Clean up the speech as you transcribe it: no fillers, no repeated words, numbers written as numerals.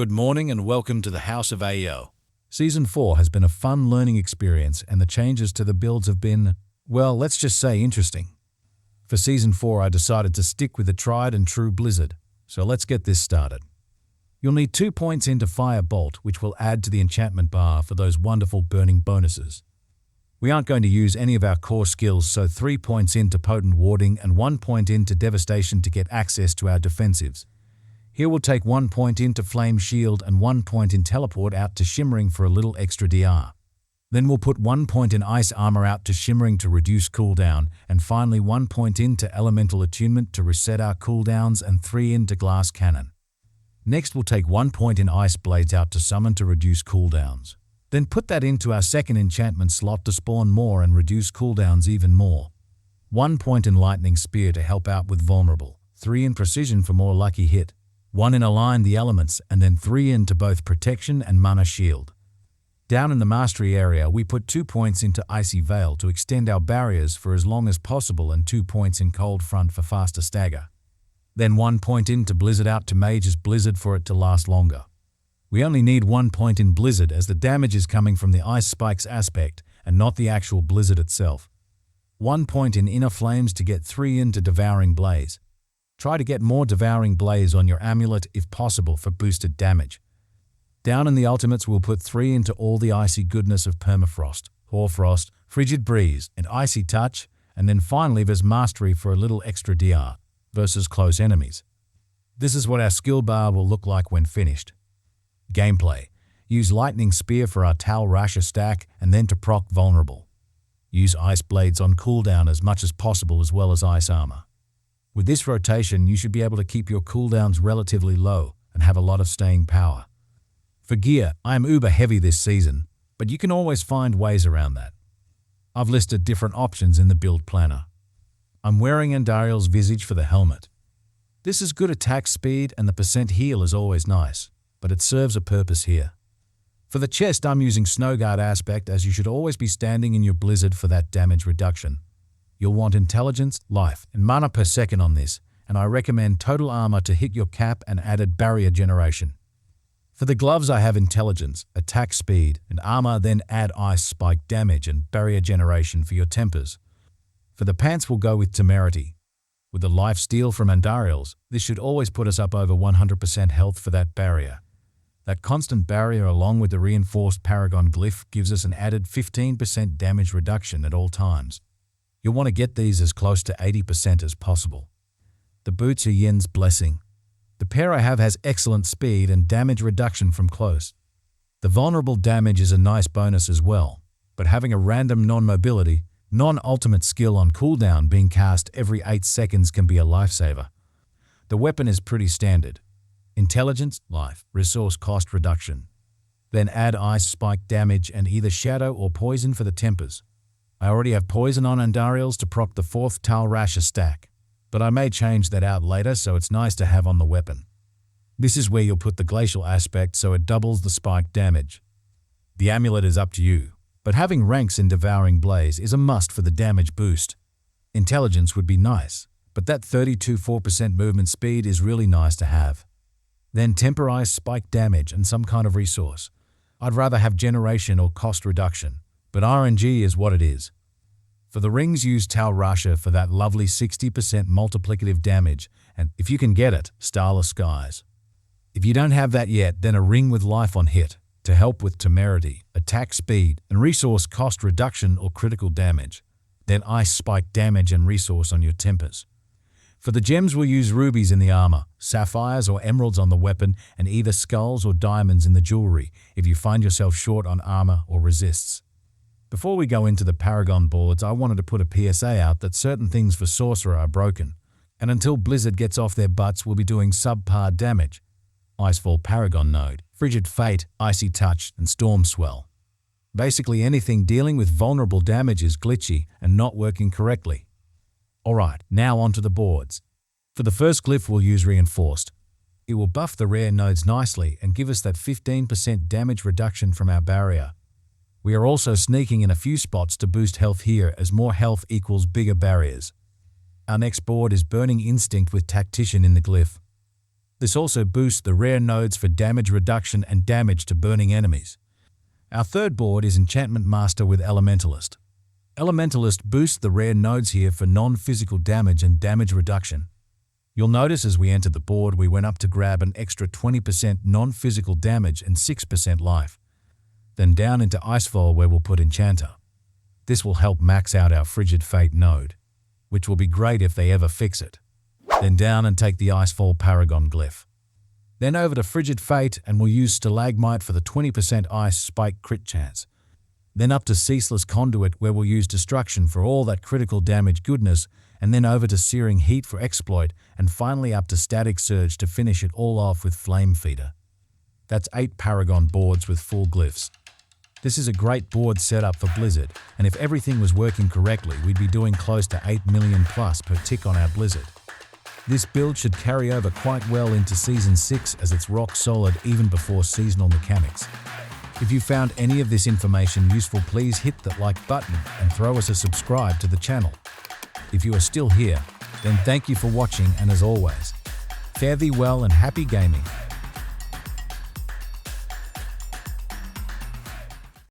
Good morning and welcome to the House of AO. Season 4 has been a fun learning experience and the changes to the builds have been, well, let's just say interesting. For Season 4 I decided to stick with the tried and true Blizzard, so let's get this started. You'll need 2 points into Fire Bolt, which will add to the enchantment bar for those wonderful burning bonuses. We aren't going to use any of our core skills, so 3 points into Potent Warding and 1 point into Devastation to get access to our defensives. Here we'll take 1 point into Flame Shield and 1 point in Teleport out to Shimmering for a little extra DR. Then we'll put 1 point in Ice Armor out to Shimmering to reduce cooldown, and finally 1 point into Elemental Attunement to reset our cooldowns and 3 into Glass Cannon. Next we'll take 1 point in Ice Blades out to Summon to reduce cooldowns. Then put that into our second enchantment slot to spawn more and reduce cooldowns even more. 1 point in Lightning Spear to help out with Vulnerable, 3 in Precision for more lucky hit, 1 in Align the Elements, and then 3 into both Protection and Mana Shield. Down in the Mastery area we put 2 points into Icy Veil to extend our barriers for as long as possible and 2 points in Cold Front for faster stagger. Then 1 point into Blizzard out to Mage's Blizzard for it to last longer. We only need 1 point in Blizzard as the damage is coming from the Ice Spikes aspect and not the actual Blizzard itself. 1 point in Inner Flames to get 3 into Devouring Blaze. Try to get more Devouring Blaze on your amulet if possible for boosted damage. Down in the ultimates we'll put 3 into all the icy goodness of Permafrost, Hoarfrost, Frigid Breeze, and Icy Touch, and then finally there's Mastery for a little extra DR versus close enemies. This is what our skill bar will look like when finished. Gameplay. Use Lightning Spear for our Tal Rasher stack and then to proc Vulnerable. Use Ice Blades on cooldown as much as possible as well as Ice Armor. With this rotation, you should be able to keep your cooldowns relatively low and have a lot of staying power. For gear, I am uber heavy this season, but you can always find ways around that. I've listed different options in the build planner. I'm wearing Andariel's Visage for the helmet. This is good attack speed and the percent heal is always nice, but it serves a purpose here. For the chest, I'm using Snowguard aspect as you should always be standing in your Blizzard for that damage reduction. You'll want intelligence, life, and mana per second on this, and I recommend total armor to hit your cap and added barrier generation. For the gloves I have intelligence, attack speed, and armor, then add ice spike damage and barrier generation for your tempers. For the pants we'll go with temerity. With the life steal from Andariel's, this should always put us up over 100% health for that barrier. That constant barrier along with the reinforced Paragon glyph gives us an added 15% damage reduction at all times. You'll want to get these as close to 80% as possible. The boots are Yin's Blessing. The pair I have has excellent speed and damage reduction from close. The vulnerable damage is a nice bonus as well, but having a random non-mobility, non-ultimate skill on cooldown being cast every 8 seconds can be a lifesaver. The weapon is pretty standard. Intelligence, life, resource cost reduction. Then add ice spike damage and either shadow or poison for the tempers. I already have poison on Andariel's to proc the 4th Tal Rasher stack, but I may change that out later so it's nice to have on the weapon. This is where you'll put the glacial aspect so it doubles the spike damage. The amulet is up to you, but having ranks in Devouring Blaze is a must for the damage boost. Intelligence would be nice, but that 32% movement speed is really nice to have. Then temporize spike damage and some kind of resource. I'd rather have generation or cost reduction, but RNG is what it is. For the rings, use Tal Rasher for that lovely 60% multiplicative damage, and if you can get it, Starless Skies. If you don't have that yet, then a ring with life on hit to help with temerity, attack speed, and resource cost reduction or critical damage. Then ice spike damage and resource on your tempers. For the gems, we'll use rubies in the armor, sapphires or emeralds on the weapon, and either skulls or diamonds in the jewelry if you find yourself short on armor or resists. Before we go into the Paragon boards, I wanted to put a PSA out that certain things for Sorcerer are broken, and until Blizzard gets off their butts we'll be doing subpar damage. Icefall Paragon node, Frigid Fate, Icy Touch, and Storm Swell. Basically anything dealing with vulnerable damage is glitchy and not working correctly. Alright, now onto the boards. For the first glyph we'll use Reinforced. It will buff the rare nodes nicely and give us that 15% damage reduction from our barrier. We are also sneaking in a few spots to boost health here as more health equals bigger barriers. Our next board is Burning Instinct with Tactician in the glyph. This also boosts the rare nodes for damage reduction and damage to burning enemies. Our third board is Enchantment Master with Elementalist. Elementalist boosts the rare nodes here for non-physical damage and damage reduction. You'll notice as we entered the board we went up to grab an extra 20% non-physical damage and 6% life. Then down into Icefall where we'll put Enchanter. This will help max out our Frigid Fate node, which will be great if they ever fix it. Then down and take the Icefall Paragon glyph. Then over to Frigid Fate and we'll use Stalagmite for the 20% ice spike crit chance. Then up to Ceaseless Conduit where we'll use Destruction for all that critical damage goodness, and then over to Searing Heat for exploit, and finally up to Static Surge to finish it all off with Flame Feeder. That's 8 Paragon boards with full glyphs. This is a great board setup for Blizzard, and if everything was working correctly we'd be doing close to 8 million plus per tick on our Blizzard. This build should carry over quite well into Season 6 as it's rock solid even before seasonal mechanics. If you found any of this information useful, please hit that like button and throw us a subscribe to the channel. If you are still here, then thank you for watching, and as always, fare thee well and happy gaming.